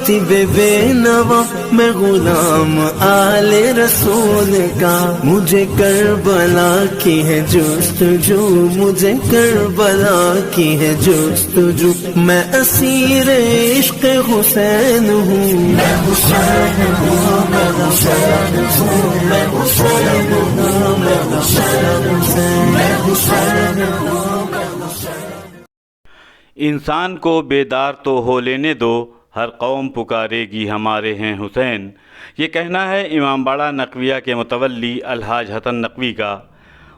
कातिब बेनवा मैं गुलाम आले रसूल का। मुझे करबला की है जुस्तजू, मुझे करबला की है जुस्तजू। मैं असीर इश्क हुसैन हूँ, मैं हुसैन हूँ, मैं हुसैन हूँ, मैं हुसैन हूँ, मैं हुसैन हूँ, मैं हुसैन हूँ, मैं हुसैन। इंसान को बेदार तो हो लेने दो, हर कौम पुकारेगी हमारे हैं हुसैन। ये कहना है इमामबाड़ा नकविया के मुतवल्ली अलहाज हसन नकवी का।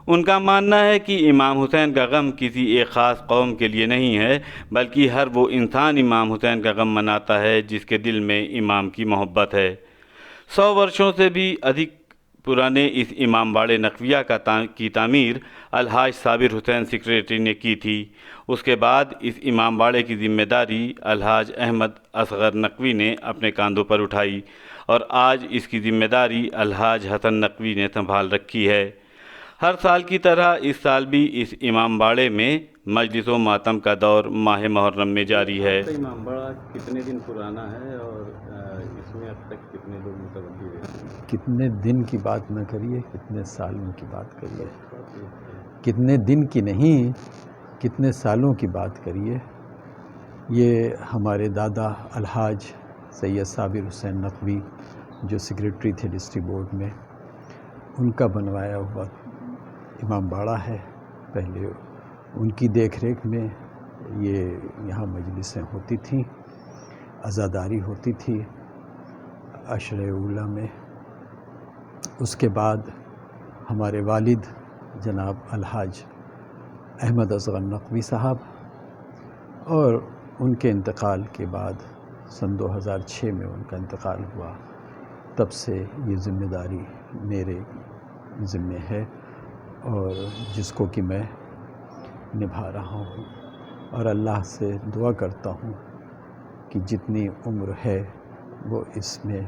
उनका मानना है कि इमाम हुसैन का गम किसी एक ख़ास कौम के लिए नहीं है, बल्कि हर वो इंसान इमाम हुसैन का गम मनाता है जिसके दिल में इमाम की मोहब्बत है। 100 वर्षों से भी अधिक पुराने इस इमामबाड़े नकविया की तामीर अलहाज साबिर हुसैन सेक्रेटरी ने की थी। उसके बाद इस इमामबाड़े की जिम्मेदारी अलहाज अहमद असगर नकवी ने अपने कंधों पर उठाई और आज इसकी जिम्मेदारी अलहाज हसन नकवी ने संभाल रखी है। हर साल की तरह इस साल भी इस इमामबाड़े में मजलिसो मातम का दौर माह मुहर्रम में जारी है। इमामबाड़ा कितने दिन पुराना है और इसमें अब तक कितने लोग मुतवल्ली रहे? कितने दिन की बात न करिए, कितने सालों की बात करिए। कितने दिन की नहीं, कितने सालों की बात करिए। ये हमारे दादा अलहाज सैयद साबिर हुसैन नकवी जो सेक्रेटरी थे डिस्ट्रिक्ट बोर्ड में, उनका बनवाया हुआ इमामबाड़ा है। पहले उनकी देखरेख में ये यहाँ मजलिसें होती थीं, अज़ादारी होती थी अशरे उला में। उसके बाद हमारे वालिद जनाब अलहाज अहमद असगर नकवी साहब और उनके इंतकाल के बाद सन 2006 में उनका इंतकाल हुआ, तब से ये ज़िम्मेदारी मेरे ज़िम्मे है और जिसको कि मैं निभा रहा हूँ और अल्लाह से दुआ करता हूँ कि जितनी उम्र है वो इसमें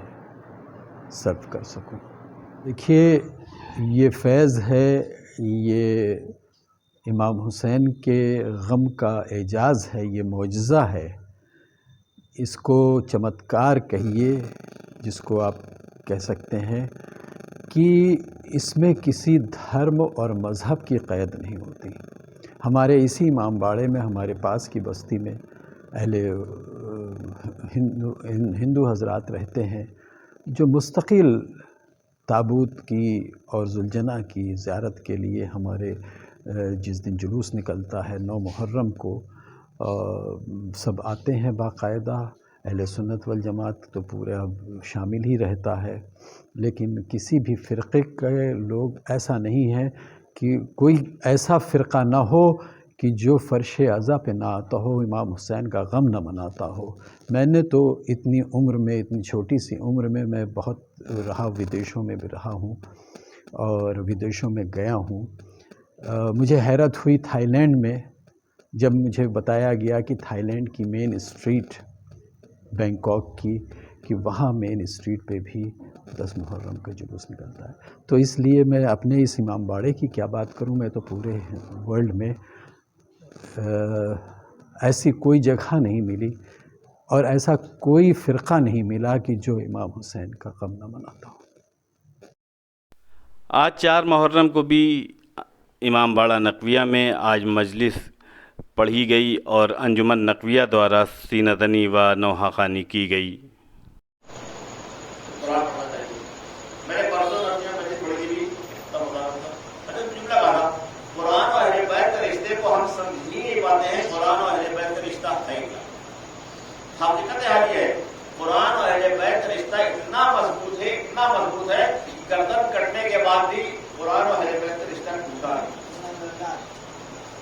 सर्व कर सकूँ। देखिए, ये फैज़ है, ये इमाम हुसैन के गम का एजाज़ है, ये मौजज़ा है। इसको चमत्कार कहिए, जिसको आप कह सकते हैं कि इसमें किसी धर्म और मज़हब की क़ैद नहीं होती। हमारे इसी इमामबाड़े में, हमारे पास की बस्ती में अहले हिंदू हज़रात रहते हैं जो मुस्तकिल ताबूत की और जुलजना की ज़ियारत के लिए हमारे जिस दिन जुलूस निकलता है 9 मुहर्रम को सब आते हैं बाकायदा। अहले सुन्नत वल जमात तो पूरा शामिल ही रहता है, लेकिन किसी भी फ़िरक़े के लोग ऐसा नहीं है कि कोई ऐसा फ़िरक़ा ना हो कि जो फ़र्श अज़ा पे ना आता हो, इमाम हुसैन का गम न मनाता हो। मैंने तो इतनी उम्र में, इतनी छोटी सी उम्र में मैं बहुत रहा, विदेशों में भी रहा हूँ और विदेशों में गया हूँ। मुझे हैरत हुई थाईलैंड में जब मुझे बताया गया कि थाईलैंड की मेन स्ट्रीट बैंकॉक की, कि वहाँ मेन स्ट्रीट पे भी 10 मुहर्रम का जुलूस निकलता है। तो इसलिए मैं अपने इस इमामबाड़े की क्या बात करूँ, मैं तो पूरे वर्ल्ड में ऐसी कोई जगह नहीं मिली और ऐसा कोई फ़िरक़ा नहीं मिला कि जो इमाम हुसैन का गम न मनाता हो। आज 4 मुहर्रम को भी इमामबाड़ा नकविया में आज मजलिस पढ़ी गई और अंजुमन नकविया द्वारा सीनतनी व नौहाखानी की गई। हकीकत है कुरान और अहले बैत का रिश्ता इतना मजबूत है, इतना मजबूत है कि गर्दन कटने के बाद भी कुरान और अहले बैत का रिश्ता टूटा नहीं।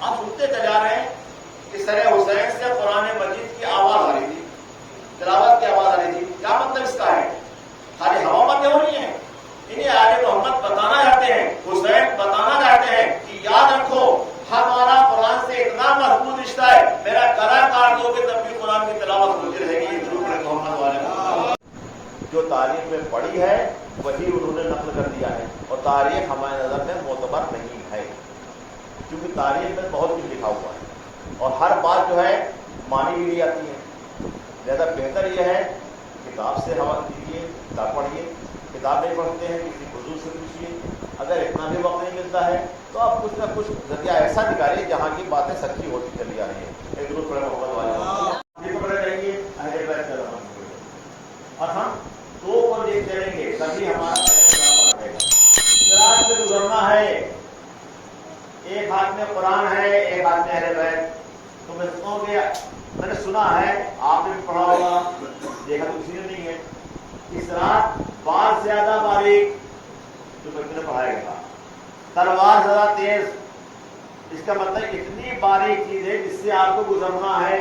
आप सुनते चले जा रहे हैं कि सरे हुसैन से कुरान मजीद की आवाज आ रही थी, तिलावत की आवाज आ रही थी। क्या मतलब इसका है? खाली हवा बातें हो रही है? इन्हें आले मोहम्मद बताना चाहते हैं, हुसैन बताना चाहते हैं कि याद रखो हमारा कुरान से इतना मजबूत रिश्ता है, मेरा गला काट दोगे तब भी कुरान की तिलावत होती रहेगी। ये जरूर है मोहम्मद वाले जो तारीख में पढ़ी है वही उन्होंने नकल कर दिया है और तारीख हमारे नजर में मोतबर नहीं है, क्योंकि तारीख में बहुत कुछ लिखा हुआ है और हर बात जो है मानी भी नहीं जाती है। ज्यादा बेहतर यह है किताब से हवा दीजिए, किताब पढ़िए, किताब नहीं पढ़ते हैं किसी बुजुर्ग से पूछिए। अगर इतना भी वक्त नहीं मिलता है तो आप कुछ ना कुछ जरिया ऐसा निकालिए जहाँ की बातें सच्ची होती चली आ रही है। एक दूसरे मोहब्बत वाले पकड़े रहेंगे, अहले बैत का रमन और हम दो को ले चलेंगे तभी हमारा रहेगा। सिरात से गुजरना है, एक हाथ में कुरान है, एक हाथ में अहले बैत। तो मैं सुनोगे, मैंने सुना है, आपने भी पढ़ा होगा, देखा तो किसी ने नहीं है। इस रात बार से ज्यादा बारीक जो बच्चे ने पढ़ाया था, तलवार से ज्यादा तेज। इसका मतलब इतनी बारीक चीज है जिससे आपको गुजरना है।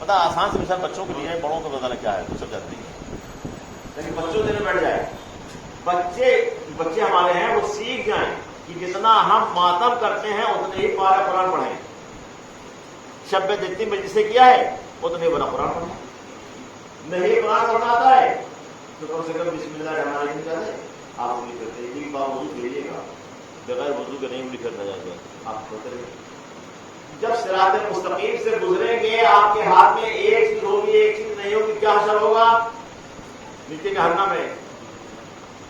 पता आसान से मिसाल बच्चों के लिए है, बड़ों को बताना क्या है तो सब जानते हैं, लेकिन बच्चों देने बैठ जाए, बच्चे हमारे हैं वो सीख जाएं कि जितना हम मातम करते हैं उतने ही पारा कुरान पढ़ें। शब्द जितनी मजलिसें किया है उतने बना कुरान पढ़ें। नहीं कुरान पढ़ना आता है तो कम से कम बिस्मिल्लाह रहमान रहीम कहते आप उंगली करते हैं, एक बार वजू भेजिएगा, बगैर वजू के नहीं उंगली करना जाएगा, आप करते रहिए। जब सिरात मुस्तकीम से गुजरेंगे आपके हाथ में एक चीज होगी, एक चीज नहीं होगी, क्या असर होगा? नीचे जहन्नम में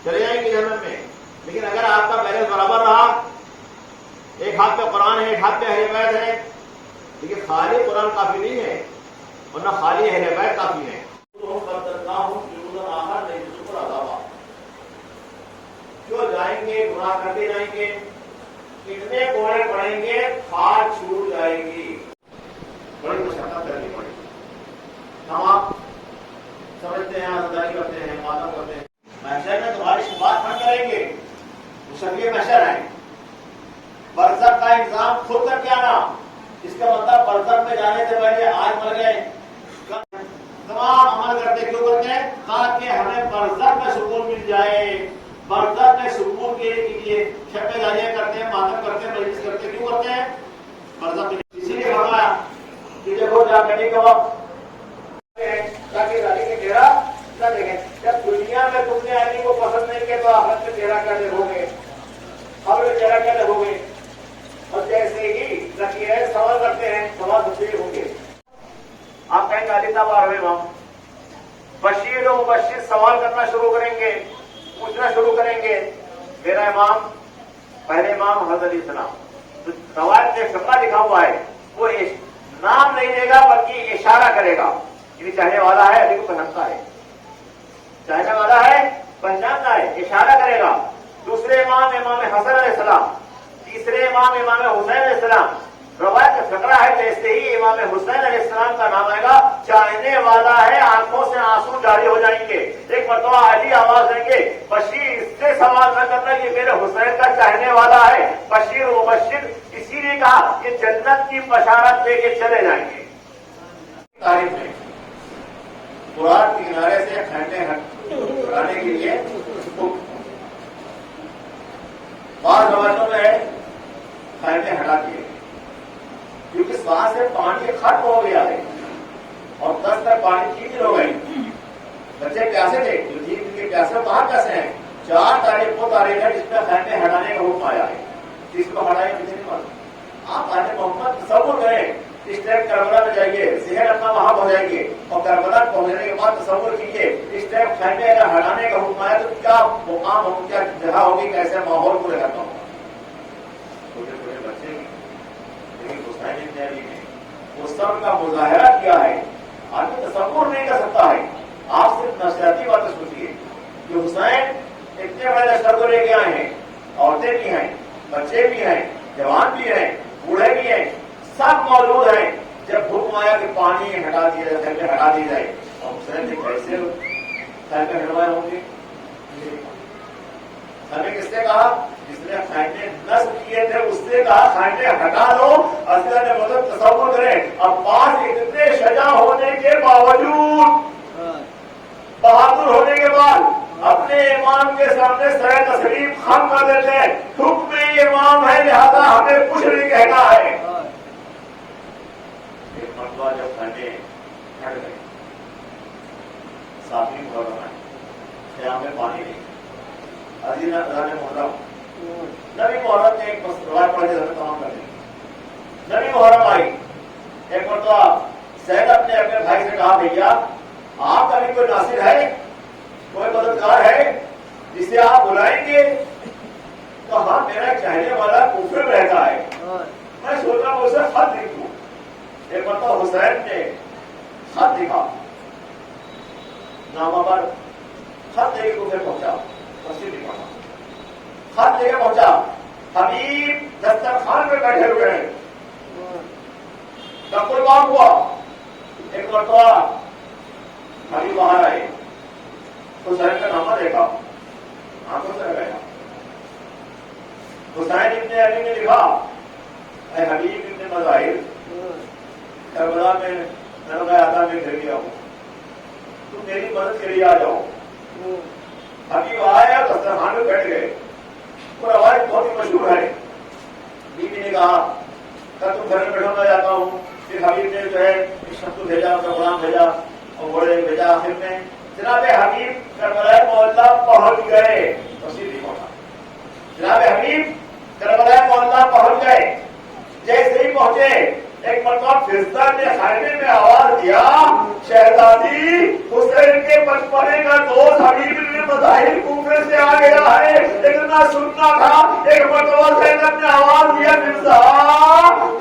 चले जाएंगे, जहन्नम में। लेकिन अगर आपका बैलेंस बराबर रहा, एक हाथ पे कुरान है, एक हाथ पे अहले बैत है, लेकिन खाली कुरान काफी नहीं है, वरना खाली अहले बैत काफी है। क्यों जाएंगे, गुनाह करते जाएंगे, कितने कोड़े पड़ेंगे, खाल छूट जाएगी, बड़ी मशक्कत करनी पड़ेगी। हम आप समझते हैं, आज़ादारी करते हैं, मालूम करते हैं, महशर में तुम्हारी शुरुआत हम करेंगे, मुशक्किल महशर है। बरज़ख का इंतजाम खुद करके आना, इसका मतलब बरज़ख में जाने से पहले आज मर गए, तमाम अमल करते क्यों करते हैं? ताकि हमें बरज़ख में सुकून मिल जाए। बरज़ख में सुकून के लिए शब्बेदारियां करते हैं, मातम करते हैं, मजलिस करते हैं, क्यों करते हैं? बरज़ख में। इसीलिए फरमाया कि देखो जाने के वक्त ताकि गाली के चेहरा न देखें। जब दुनिया में तुमने आदमी को पसंद नहीं किया तो आखिरत में चेहरा क्या देखोगे, अब चेहरा क्या देखोगे? और जैसे ही लकीरें सवाल करते हैं, सवाल तस्वीर होंगे। आप कहेंगे अलीता बारहवें इमाम बशीर और मुबश्शिर सवाल करना शुरू करेंगे, पूछना शुरू करेंगे। मेरा इमाम पहले इमाम हज़रत अली सलाम, तो रवायत में फिक़्ह लिखा हुआ है, वो नाम नहीं देगा बल्कि इशारा करेगा, यानी चाहने वाला है, अली को पहचानता है, चाहने वाला है, पहचानता है, इशारा करेगा। दूसरे इमाम इमाम हसन अलैहिस्सलाम, तीसरे इमाम इमाम हुसैन अलैहिस्सलाम। रवायत में फकरा है, जैसे ही इमाम हुसैन अलैहिस्सलाम का नाम आएगा, चाहने वाला है, आंखों से आंसू जारी हो जाएंगे। एक मरतबा अली आवाज देंगे, बशीर इससे सवाल न करना कि मेरे हुसैन का चाहने वाला है। बशीर व मुबश्शिर इसीलिए कहा कि जन्नत की बशारत लेके चले जाएंगे। तारीफ में कुरान के किनारे से खंडे हटाने के लिए बाद रवायतों में खंडे हटा दिए, क्योंकि वहां से पानी खत्म हो गया है और 10 तक पानी की हो गई। बच्चे प्यासे थे, जो जी के प्यासे बाहर कैसे हैं? 4 तारीख को तारीख है जिसमें खैमे हटाने का हुक्म आया है, जिसको हटाए मुझे नहीं मालूम। आप आने मोहम्मद तसव्वुर करें, इस टाइम करबला में जाइए, जहन अपना वहां हो जाएंगे और करबला पहुंचने के बाद तसव्वुर कीजिए, इस टाइम खैमे अगर हटाने का हुक्म आया तो क्या मुकाम हो, क्या जगह होगी, कैसे माहौल को रहता होगा। छोटे छोटे बच्चे वो सब का मुजाहरा किया है, आदमी तसव्वुर नहीं कर सकता है। आप सिर्फ नफसियाती बातें सोचिए कि हुसैन इतने बड़े लश्कर को लेके आए हैं, औरतें भी हैं, बच्चे भी हैं, जवान भी हैं, बूढ़े भी हैं, सब मौजूद हैं। जब हुक्म आया कि पानी हटा दिया जाए, हटा दी जाए, और हुसैन ने कैसे खैमे हटवाए होंगे? हमें किसने कहा? जिसने खैमे नस्ब किए थे उससे कहा खैमे हटा लो। अल्लाह ने मतलब तसव्वुर करें, अब्बास इतने सजा होने के बावजूद, बहादुर होने के बाद अपने इमाम के सामने सर तस्लीम खम कर देते हैं। हुक्म इमाम है, लिहाजा हमें कुछ नहीं कहना है। एक मरतबा जब खैमे हट गए, साफी मुहर्रम है, क़याम में पानी नहीं, अजीज मुहर्रम, नबी मुहर्रम ने एक रवायत पढ़े तमाम कर दी। नबी मुहर्रम आई, एक मरतबा सैयद अपने भाई से कहा, भैया आपका भी कोई नासिर है, कोई मददगार है जिसे आप बुलाएंगे? तो हाँ, मेरा चाहने वाला कूफे में रहता है, मैं सोचा मैं उसे खत लिखूं। एक मरतबा हुसैन ने खत लिखा, नामा पर खत लेके कूफे पहुंचा, मस्जिद में पहुंचा, खत लेके पहुंचा। हबीब दस्तरखान पे बैठे हुए हैं, तकुलबाग हुआ। एक मरतबा हबीब बाहर आए, हुसैन का नामा देखा, आंखों से लगाया। हुसैन इब्ने अली ने लिखा, ऐ हबीब इब्ने मज़ाहिर, करबला में नरगा आता मैं गिर गया हूँ, तुम मेरी मदद के लिए आ जाओ। हबीब आया, दस्तरखान में बैठ गए। और रवायत बहुत ही मशहूर है, बीवी ने कहा कल तुम घर में बैठो, मैं जाता हूँ। फिर हबीब ने जो है एक शख्स भेजा, उसका गुलाम भेजा और घोड़े भेजा। आखिर में जनाब हबीब करबला मोहल्ला पहुंच गए, मस्जिद नहीं पहुंचा। जनाब हबीब करबला मोहल्ला पहुंच गए। जैसे ही पहुंचे, एक मरतबा फिरसा ने खाने में आवाज दिया, शहजादी हुसैन के बचपने का दोस्त हबीब इब्ने मज़ाहिर कूफे से आ गया है। इतना सुनना था। एक मरतबा ज़ैनब ने आवाज दिया, फिरसा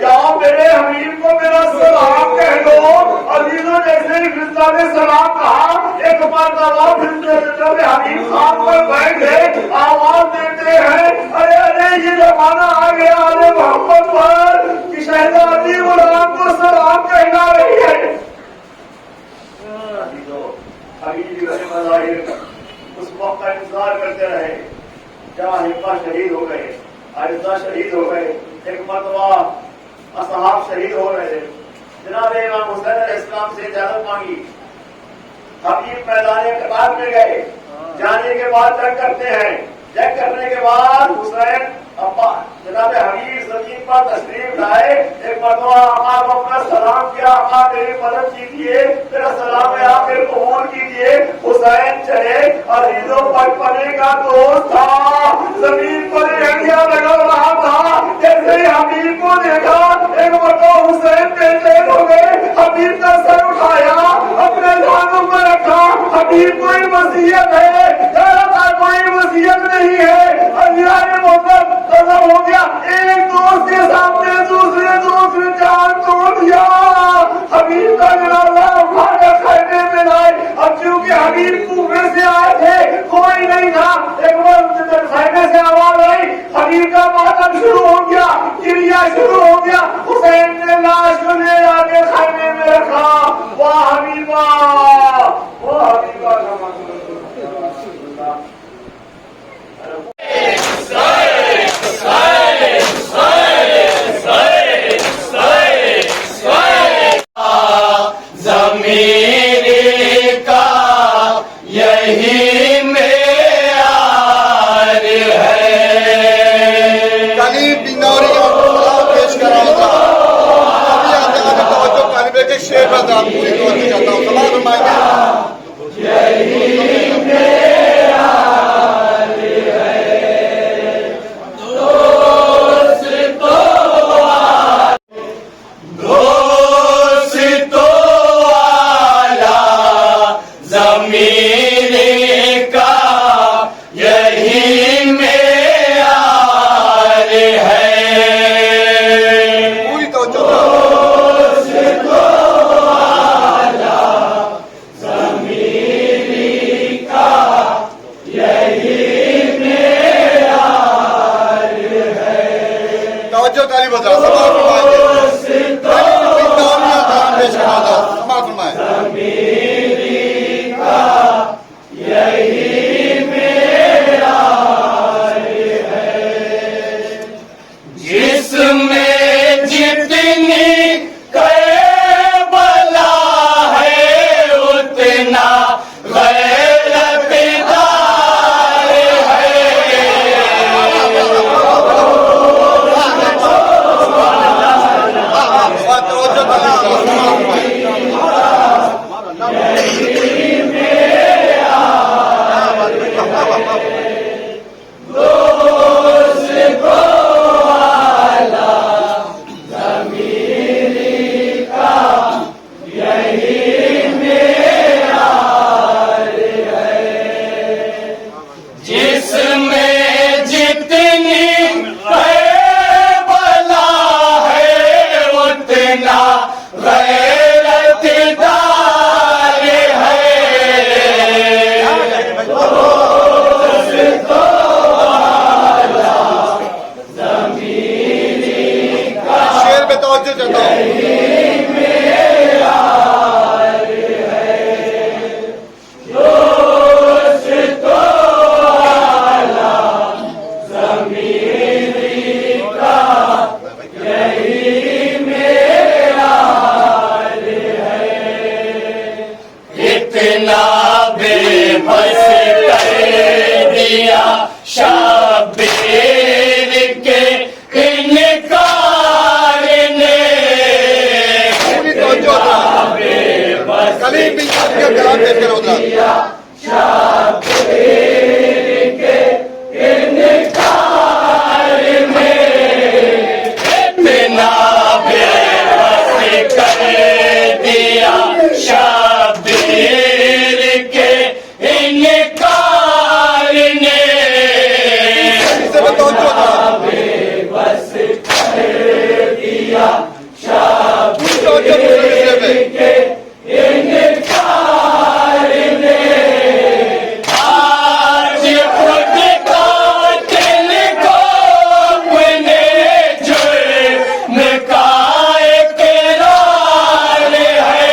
जाओ मेरे हबीब को मेरा सलाम कह दो। अजीजों, जैसे ही फिरसा ने सलाम कहा, एक मरतबा फिर हबीब खान पर बैठे, आवाज देते हैं, अरे अरे ये जमाना आ गया, अरे मोहम्मद पर कि शहजादी गुलाम को सलाम कहना रही है। उस वक्त का इंतजार करते रहे जहाँ हिब्बा शहीद हो गए, आरिजा शहीद हो गए, एक मरतबा असहाब शहीद हो रहे। जनाब इमाम हुसैन अलैहिस्सलाम से इजाजत मांगी, हबीब मैदान क़िताल में गए। जाने के बाद जंग करते हैं, जंग करने के बाद हुसैन अब्बा जनाब हबीब जमीन पर तशरीफ लाए। एक मरतबा आप अपना सलाम किया, आप मेरी मदद कीजिए, मेरा सलाम है आप मेरे कबूल कीजिए। हुसैन चले, अजीजों बचपने का दोस्त था, जमीन पर हड्डियां लगा रहा था। जैसे ही हबीब को देखा, एक मरतबा हुसैन बेचैन हो गए। हबीब का सर उठाया, अपने दानों पर रखा। हबीब कोई वसीयत है? कोई वसीयत नहीं है। अल्लाह ने मतलब हो गया, एक दोस्त के सामने दूसरे दोस्त ने जान तोड़ दिया। हबीब का जनाजा उठाकर खैमे में लाए। अब क्योंकि हबीब कूफे से आए थे, कोई नहीं था, एक बार खैमे से आवाज आई, हबीब का मातम शुरू हो गया, क्रिया शुरू हो गया। हुसैन ने लाश को ले आके खैमे में रखा। वाह हबीबा, वाह हबीबा। ज़मीर का यही मेयार है। कलीम बिनौरी पेश कराऊंगा। अभी आजाद तवज्जो कलबे के शेर बजा पूरी तवज्जो चाहता हूँ। सलाम फरमाएंगे। पे तवज्जो चाहता हूँ। इतना बेबस कर दिया शब्बीर के इनकार ने। पूरी तवज्जो हजरात। कलीम बिन साद का कलाम पेश करो हजरात। इतना बेबस कर दिया शब्बीर के इनकार ने। इसे पे तवज्जो हजरात। पूरी तवज्जो दूसरे विषय पे। आज खुद कातिल को अपने जुर्म का इकरार है।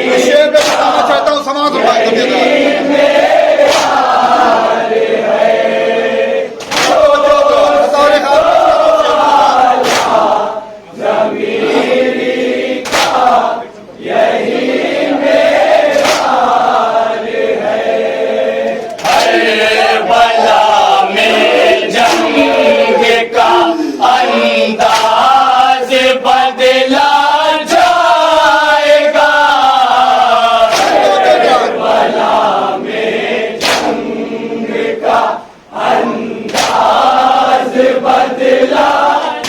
इस शेर पे बताना चाहता हूँ, समाज फरमाइए हजरात। करबला में जंग का अंदाज बदला जाएगा। बदला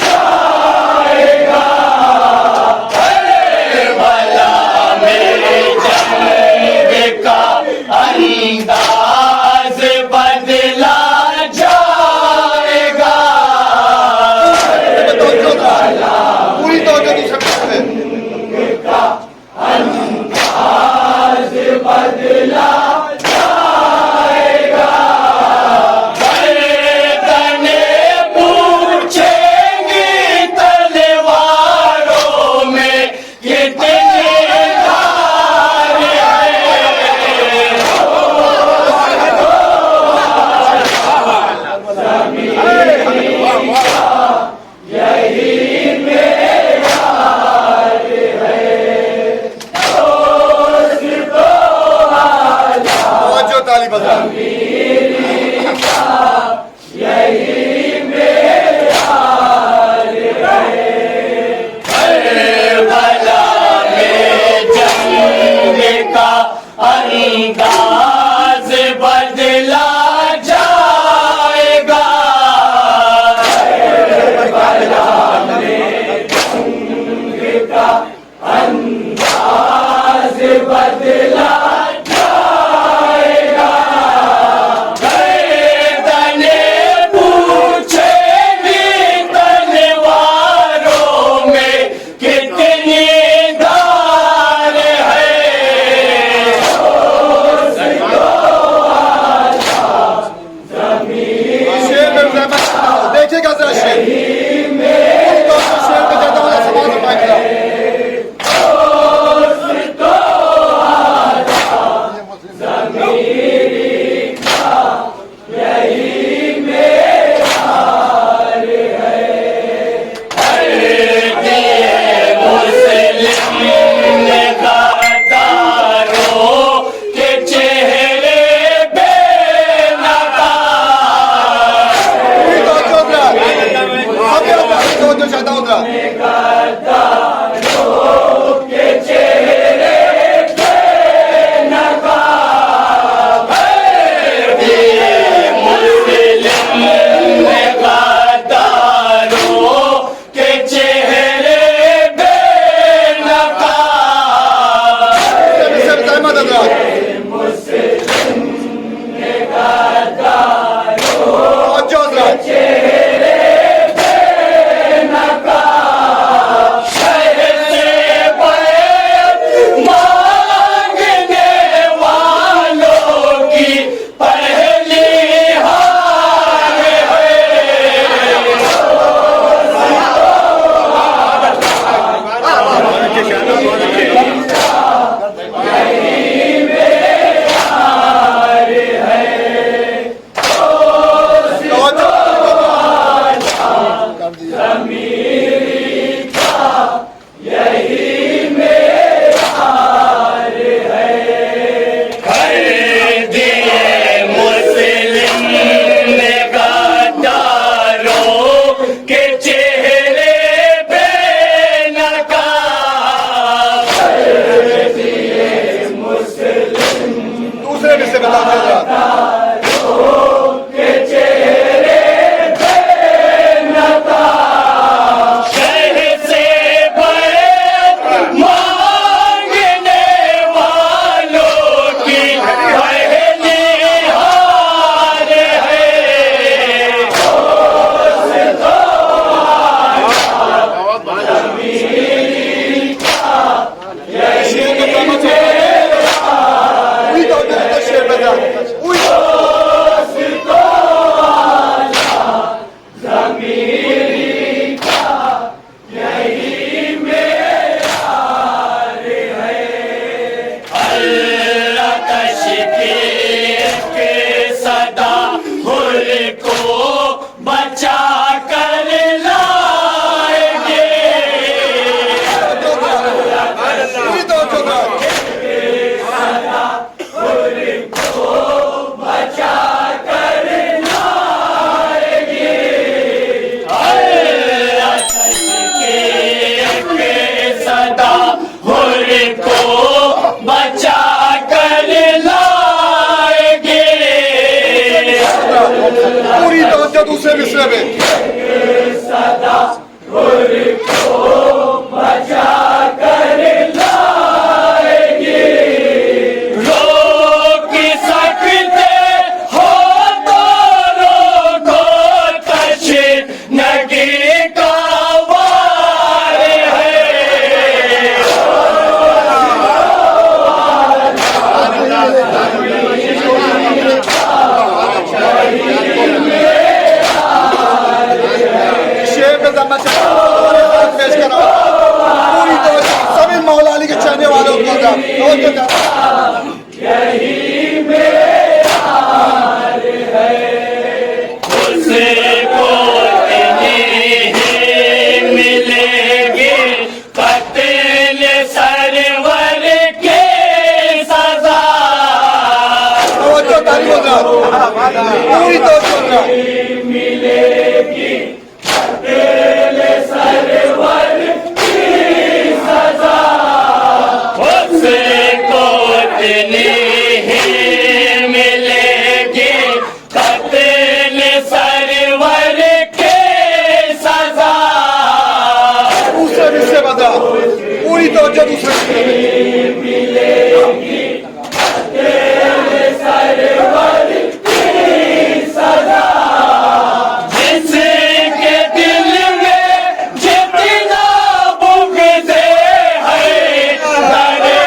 जाएगा। करबला में जंग का अंदाज बदला जाएगा। पूरी तवज्जो दूसरे विषय पे। बदला जाएगा। गर्दने पूछेंगी तलवारों में कितने धार हैं। तवज्जो ताली हजरात। करबला में जंग का अंदाज बदला जाएगा। करबला में जंग का अंदाज बदला जाएगा। गर्दने पूछेंगी को बचा कर लाएंगे। पूरी तवज्जो दो। पूरी तवज्जो दूसरे मिसरे में। रोक सकते हो तो रोको, तशनगी का वार है। शेर पे जमा पेश करो। पूरी तवज्जो सभी मौला अली के चाहने वालों को तवज्जो दो। उसको नहीं मिलेगी कत्ल सरवर के सजा। तवज्जो तारीफ दो। पूरी तवज्जो दो। उसको नहीं मिलेगी कत्ल सरवर के सजा। दूसरे मिसरे बता। पूरी तवज्जो दूसरे मिसरे में। जिसके दिल में जितना बुग़्ज़ है, दरे क़रार है।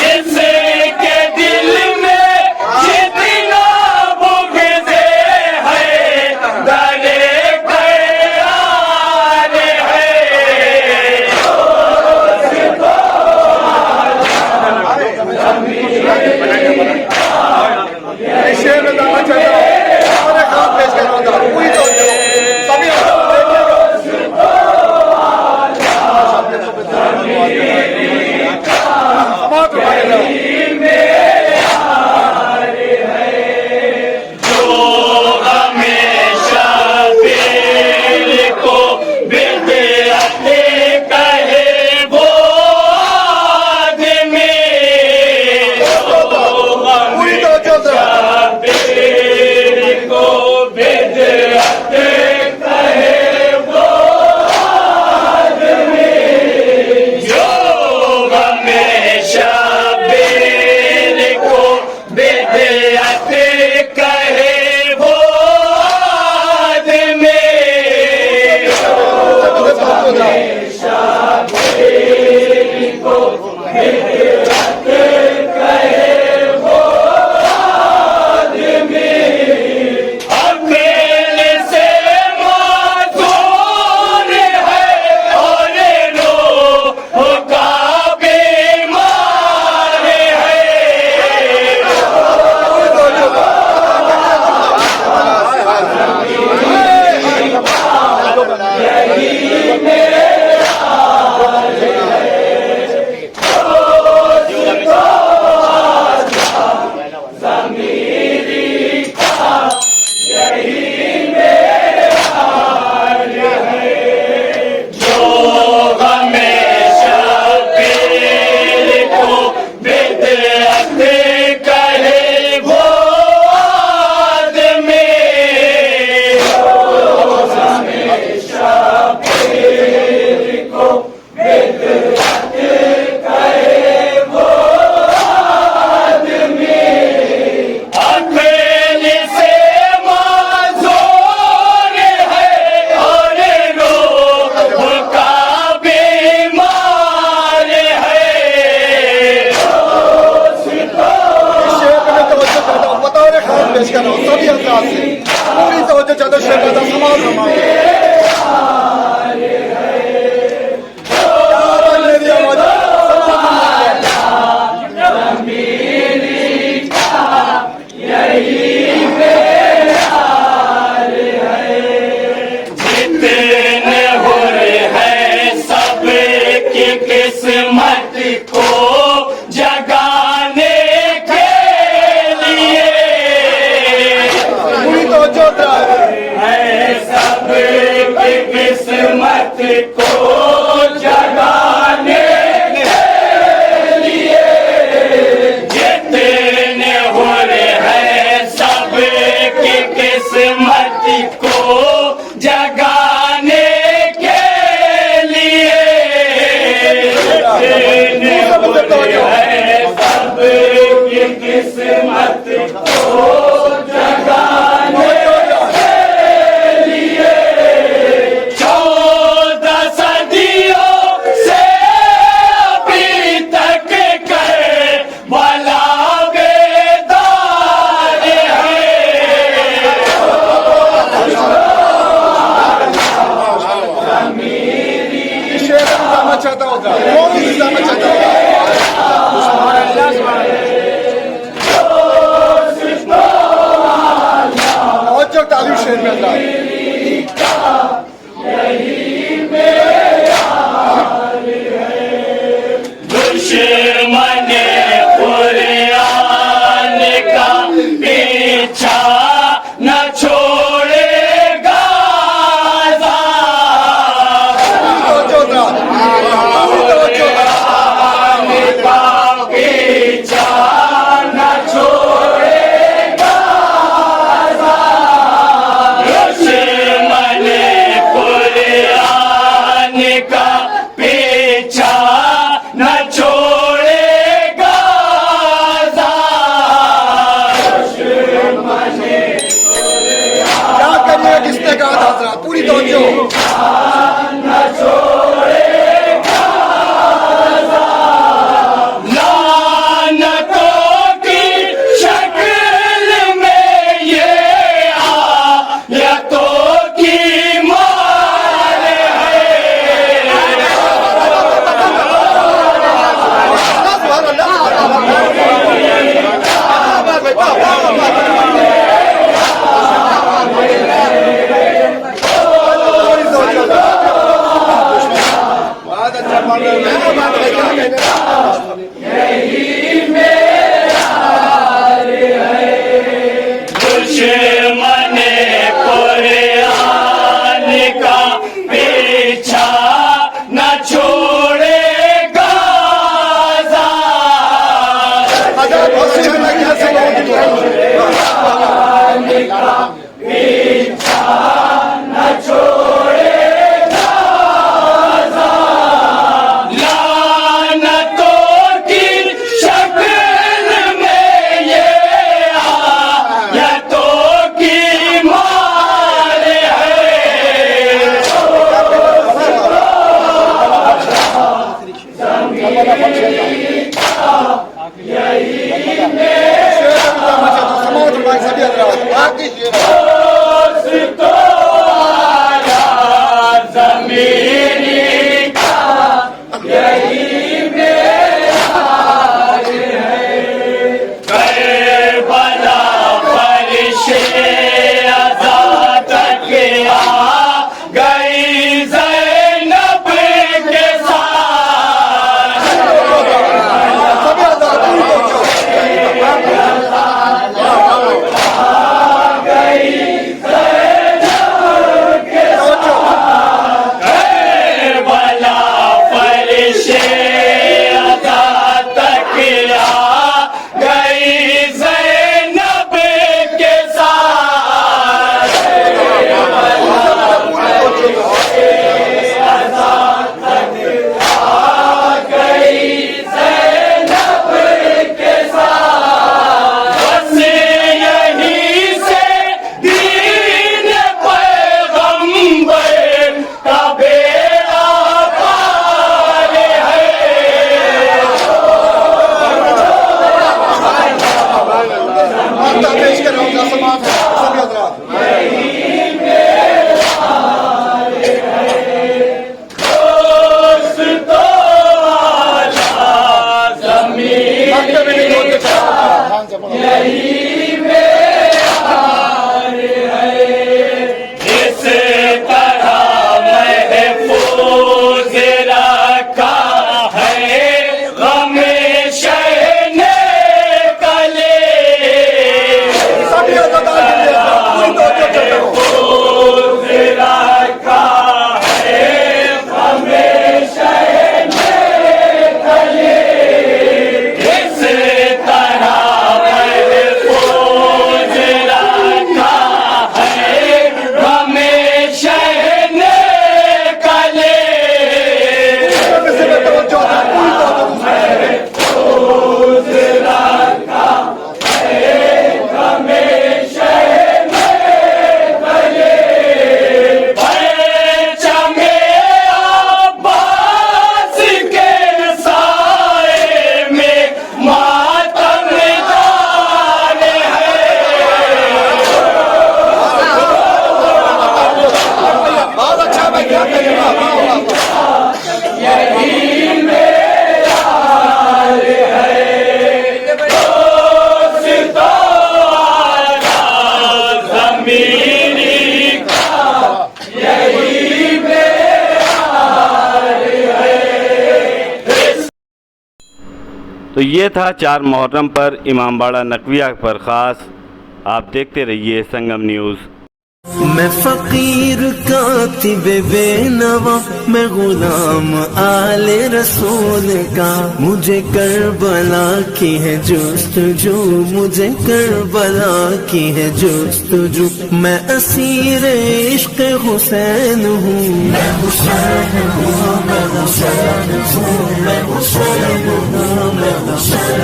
जिसके दिल में जितना बुग़्ज़ है, दरे क़रार है। शेर में जाना चाहता हूँ और एक हाथ पेश करना चाहता हूँ। पूरी तवज्जो सभी समाप्त हो हमेशा दिल को बिदअत कहे वो आदमी। पूरी तवज्जो दो। दिल को बिदअत कहे वो आदमी, जो हमेशा पेश कर रहा हूँ सभी हजरात से पूरी तवज्जो चाहता हूँ शेख आज़म समाज फरमाइए। किस्मत को जगाने के लिए पेश कराऊंगा। ध्यान से पढ़ो। यही प्यार है, इस तरह महफूज रखा है हमें शहने कले। सभी अदादार के लिए पूरी तवज्जो से करो। महफूज रखा है हमें शहने कले, इस तरह महफूज रखा है हमें शहने कले। किसी में तवज्जो है, पूरी तवज्जो से। परचमे अब्बास के साए में मातमदार है। बहुत अच्छा भाई, क्या करेगा? यही मेरा हाल है, दोस्तों आला ज़मीनी का यही मेरा हाल है। तो ये था 4 मुहर्रम पर इमामबाड़ा नकविया पर ख़ास। आप देखते रहिए संगम न्यूज़। मैं फकीर कातिब बेनवा, मैं गुलाम आले रसूल का। मुझे करबला की है जुस्तजू, मुझे करबला की है जुस्तजू। मैं असीर इश्क हुसैन हूँ, मैं हुसैन हूँ, मैं हुसैन हूँ, मैं हुसैन हूँ, मैं हुसैन